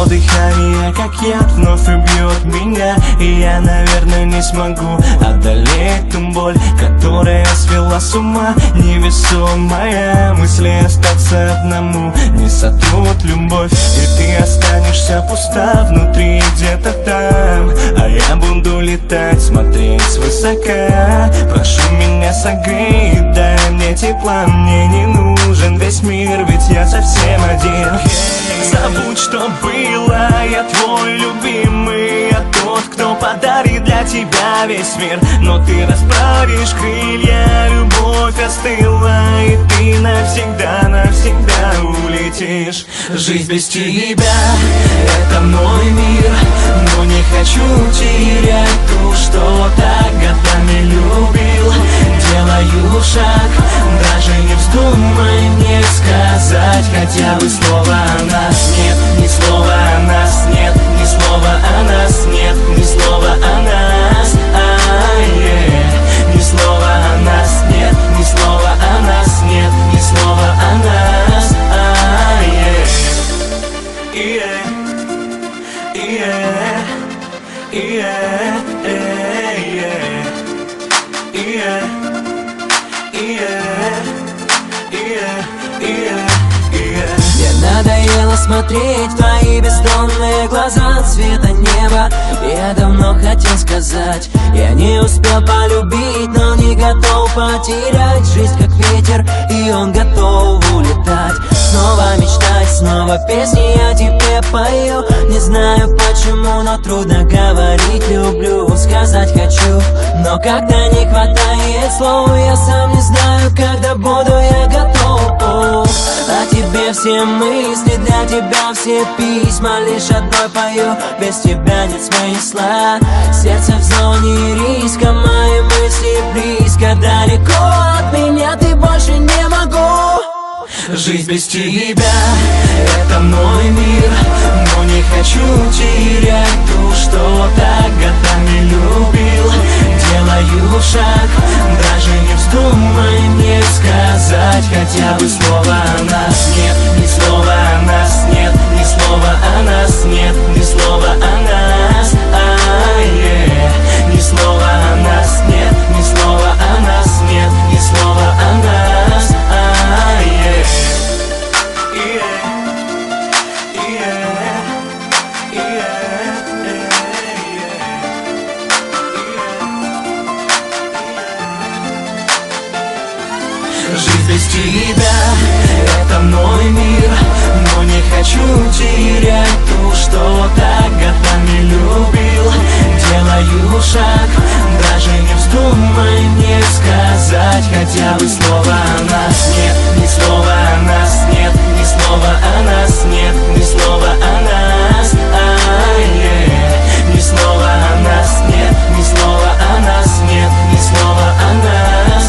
Твое дыхание, как яд, вновь убьет меня, и я, наверное, не смогу одолеть ту боль, которая свела с ума. Невесомая мысли остаться одному не сотрут любовь, и ты останешься пуста внутри где-то там, а я буду летать, смотреть свысока. Прошу меня согрей, дай мне тепла, мне не нужен весь мир, ведь я совсем один. Забудь, что было, я твой любимый, я тот, кто подарит для тебя весь мир. Но ты расправишь крылья, любовь остыла, и ты навсегда, навсегда улетишь. Жизнь без тебя — это мой мир, но не хочу терять ту, что так годами любил. Делаю шаг, даже не вздумай мне сказать хотя бы слово о нас. Нет, ни слова о нас, нет, ни слова о нас, нет, ни слова о нас. Ни слова о нас, нет, ни слова о нас, нет, ни слова о нас. Мне надоело смотреть в твои бездонные глаза цвета неба. Я давно хотел сказать, я не успел полюбить, но не готов потерять. Жизнь как ветер, и он готов улетать. Снова мечтать, снова песни я тебе пою. Не знаю почему, но трудно говорить люблю. Сказать хочу, но когда не хватает слов, я сам не знаю, когда буду я готов. О тебе все мысли, для тебя все письма, лишь одной пою, без тебя нет смысла. Сердце в зоне риска, мои мысли близко, далеко от меня ты больше не могу. Жизнь без тебя — это мой мир, но не хочу терять ту, что так годами любил. Делаю шаг, даже не вздумай мне сказать хотя бы слово о нас. Нет, ни слова о нас, нет, ни слова о нас, нет, ни слова о нас. Ни слова о нас, нет, ни слова о нас, нет, ни слова о нас. Жизнь без тебя — это мой мир, но не хочу терять ту, что так годами любил. Делаю шаг, даже не вздумай мне сказать хотя бы слово о нас. Нет, ни слова о нас, нет, ни слова о нас, нет, ни слова о нас. Ни слова о нас, нет, ни слова о нас, нет, ни слова о нас.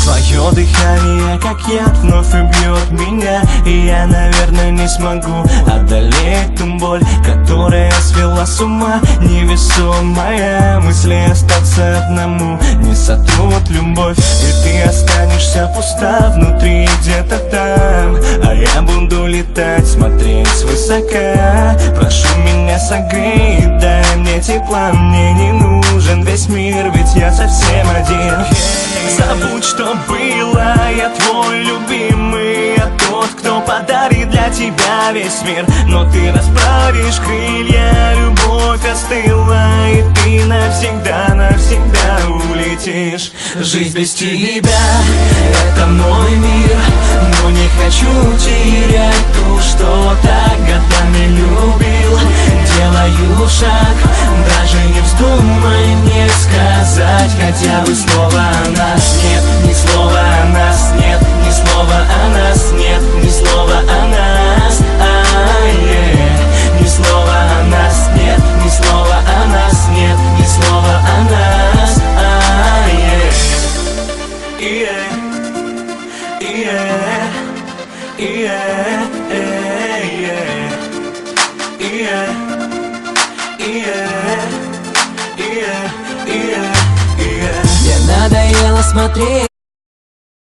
Твое дыхание, как яд, вновь убьет меня, и я, наверное, не смогу одолеть ту боль, которая свела с ума. Невесомая мысли остаться одному не сотрут любовь, и ты останешься пуста внутри где-то там, а я буду летать, смотреть свысока. Прошу меня согрей, дай мне тепла, мне не нужен нужен весь мир, ведь я совсем один. Забудь, что было, я твой любимый, я тот, кто подарит для тебя весь мир. Но ты расправишь крылья, любовь остыла, и ты навсегда, навсегда улетишь. Жизнь без тебя — это мой мир, но не хочу терять ту, что так годами любил. Делаю шаг, даже не вздумай мне сказать хотя бы слово о нас нет, ни слова о нас нет, ни слова о нас нет, ни слова о нас, ни слова о нас нет, ни слова о нас нет, ни слова о нас, Мне надоело смотреть